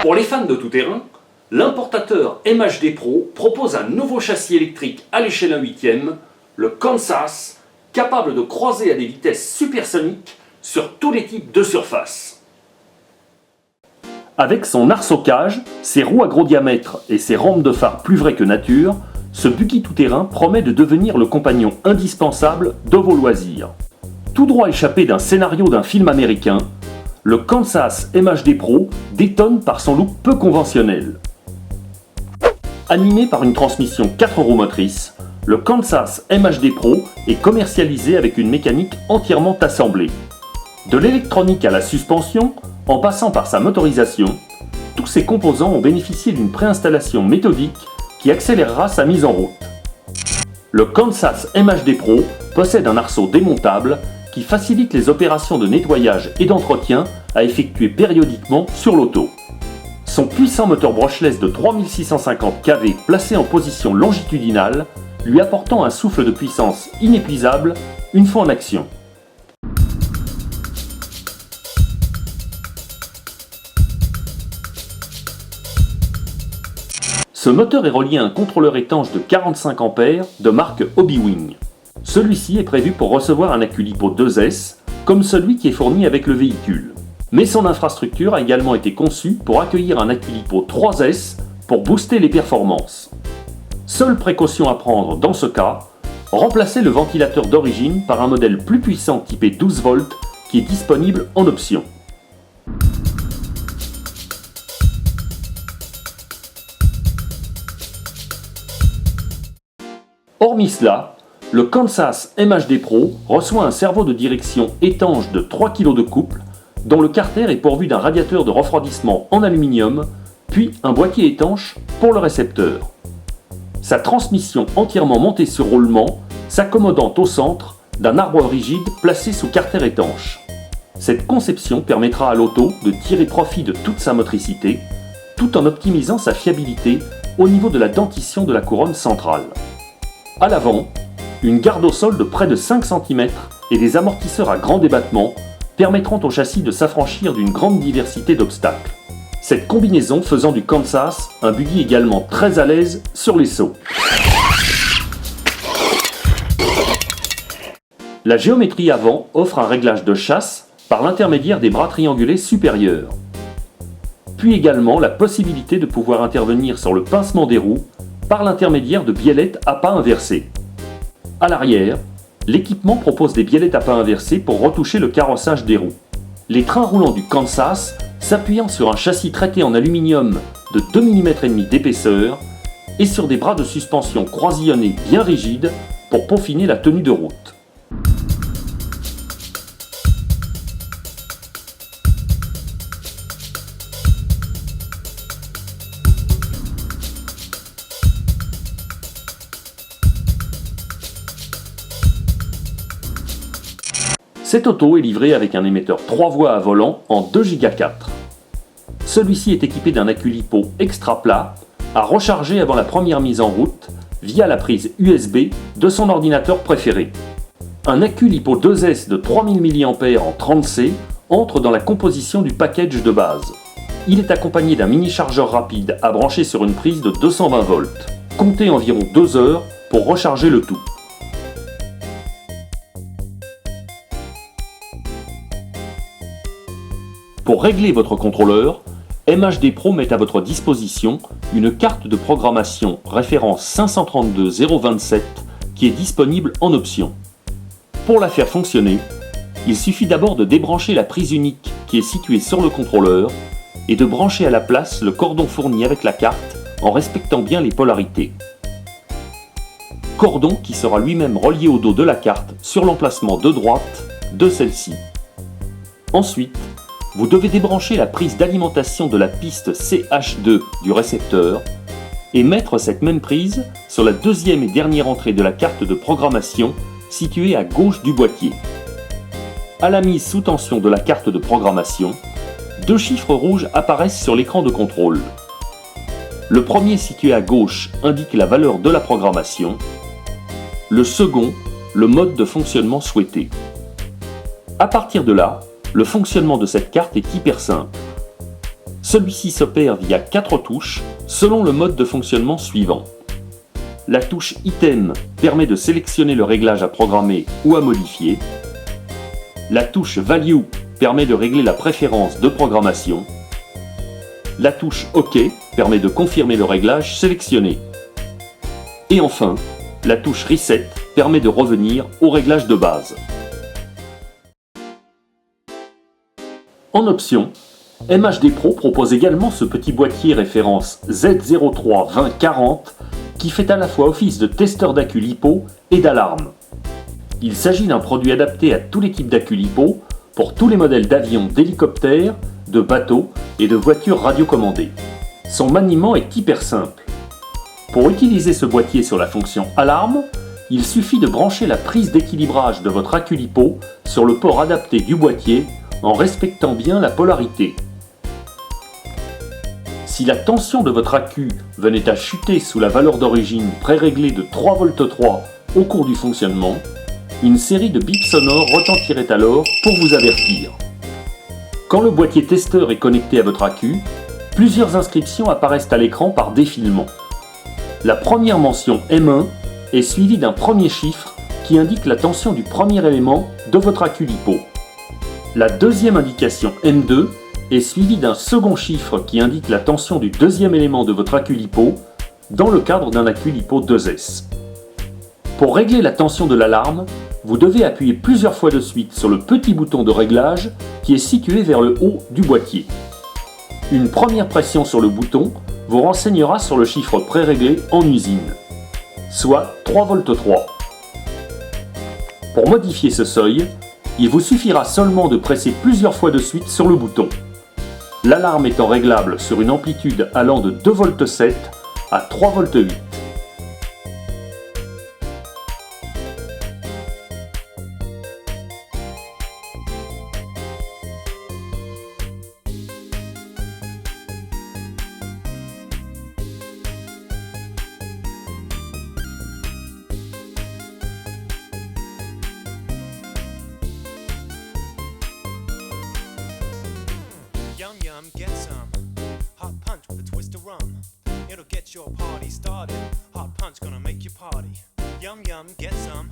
Pour les fans de tout-terrain, l'importateur MHD Pro propose un nouveau châssis électrique à l'échelle 1/8, le Kansas, capable de croiser à des vitesses supersoniques sur tous les types de surface. Avec son arceau-cage, ses roues à gros diamètre et ses rampes de phare plus vraies que nature, ce buggy tout-terrain promet de devenir le compagnon indispensable de vos loisirs. Tout droit échappé d'un scénario d'un film américain, le Kansas MHD Pro détonne par son look peu conventionnel. Animé par une transmission 4 roues motrices, le Kansas MHD Pro est commercialisé avec une mécanique entièrement assemblée. De l'électronique à la suspension, en passant par sa motorisation, tous ses composants ont bénéficié d'une préinstallation méthodique qui accélérera sa mise en route. Le Kansas MHD Pro possède un arceau démontable qui facilite les opérations de nettoyage et d'entretien à effectuer périodiquement sur l'auto. Son puissant moteur brushless de 3650 kV placé en position longitudinale, lui apportant un souffle de puissance inépuisable une fois en action. Ce moteur est relié à un contrôleur étanche de 45 A de marque Hobbywing. Celui-ci est prévu pour recevoir un accu LiPo 2S, comme celui qui est fourni avec le véhicule. Mais son infrastructure a également été conçue pour accueillir un accu LiPo 3S pour booster les performances. Seule précaution à prendre dans ce cas, remplacer le ventilateur d'origine par un modèle plus puissant typé 12 volts qui est disponible en option. Hormis cela, le Kansas MHD Pro reçoit un cerveau de direction étanche de 3 kg de couple, dont le carter est pourvu d'un radiateur de refroidissement en aluminium, puis un boîtier étanche pour le récepteur. Sa transmission entièrement montée sur roulement, s'accommodant au centre d'un arbre rigide placé sous carter étanche. Cette conception permettra à l'auto de tirer profit de toute sa motricité, tout en optimisant sa fiabilité au niveau de la dentition de la couronne centrale. À l'avant, une garde au sol de près de 5 cm et des amortisseurs à grand débattement permettront au châssis de s'affranchir d'une grande diversité d'obstacles. Cette combinaison faisant du Kansas un buggy également très à l'aise sur les sauts. La géométrie avant offre un réglage de chasse par l'intermédiaire des bras triangulés supérieurs. Puis également la possibilité de pouvoir intervenir sur le pincement des roues par l'intermédiaire de biellettes à pas inversées. À l'arrière, l'équipement propose des biellettes à pas inversées pour retoucher le carrossage des roues. Les trains roulants du Kansas, s'appuyant sur un châssis traité en aluminium de 2,5 mm d'épaisseur et sur des bras de suspension croisillonnés bien rigides pour peaufiner la tenue de route. Cette auto est livrée avec un émetteur 3 voies à volant en 2 Go 4. Celui-ci est équipé d'un accu LiPo extra plat à recharger avant la première mise en route via la prise USB de son ordinateur préféré. Un accu LiPo 2S de 3000 mAh en 30C entre dans la composition du package de base. Il est accompagné d'un mini chargeur rapide à brancher sur une prise de 220 volts. Comptez environ 2 heures pour recharger le tout. Pour régler votre contrôleur, MHD Pro met à votre disposition une carte de programmation référence 532.027 qui est disponible en option. Pour la faire fonctionner, il suffit d'abord de débrancher la prise unique qui est située sur le contrôleur et de brancher à la place le cordon fourni avec la carte en respectant bien les polarités. Cordon qui sera lui-même relié au dos de la carte sur l'emplacement de droite de celle-ci. Ensuite, vous devez débrancher la prise d'alimentation de la piste CH2 du récepteur et mettre cette même prise sur la deuxième et dernière entrée de la carte de programmation située à gauche du boîtier. À la mise sous tension de la carte de programmation, 2 chiffres rouges apparaissent sur l'écran de contrôle. Le premier situé à gauche indique la valeur de la programmation, le second, le mode de fonctionnement souhaité. À partir de là, le fonctionnement de cette carte est hyper simple. Celui-ci s'opère via 4 touches selon le mode de fonctionnement suivant. La touche Item permet de sélectionner le réglage à programmer ou à modifier. La touche Value permet de régler la préférence de programmation. La touche OK permet de confirmer le réglage sélectionné. Et enfin, la touche Reset permet de revenir au réglage de base. En option, MHD Pro propose également ce petit boîtier référence Z032040 qui fait à la fois office de testeur d'accu LiPo et d'alarme. Il s'agit d'un produit adapté à tous les types d'accu LiPo pour tous les modèles d'avions, d'hélicoptères, de bateaux et de voitures radiocommandées. Son maniement est hyper simple. Pour utiliser ce boîtier sur la fonction alarme, il suffit de brancher la prise d'équilibrage de votre accu LiPo sur le port adapté du boîtier en respectant bien la polarité. Si la tension de votre accu venait à chuter sous la valeur d'origine préréglée de 3,3 V au cours du fonctionnement, une série de bips sonores retentirait alors pour vous avertir. Quand le boîtier testeur est connecté à votre accu, plusieurs inscriptions apparaissent à l'écran par défilement. La première mention M1 est suivie d'un premier chiffre qui indique la tension du premier élément de votre accu LiPo. La deuxième indication M2 est suivie d'un second chiffre qui indique la tension du deuxième élément de votre accu LiPo dans le cadre d'un accu LiPo 2S. Pour régler la tension de l'alarme, vous devez appuyer plusieurs fois de suite sur le petit bouton de réglage qui est situé vers le haut du boîtier. Une première pression sur le bouton vous renseignera sur le chiffre préréglé en usine, soit 3,3 V. Pour modifier ce seuil, il vous suffira seulement de presser plusieurs fois de suite sur le bouton. L'alarme étant réglable sur une amplitude allant de 2,7 V à 3,8 V. Yum yum, get some hot punch with a twist of rum. It'll get your party started. Hot punch gonna make you party. Yum yum, get some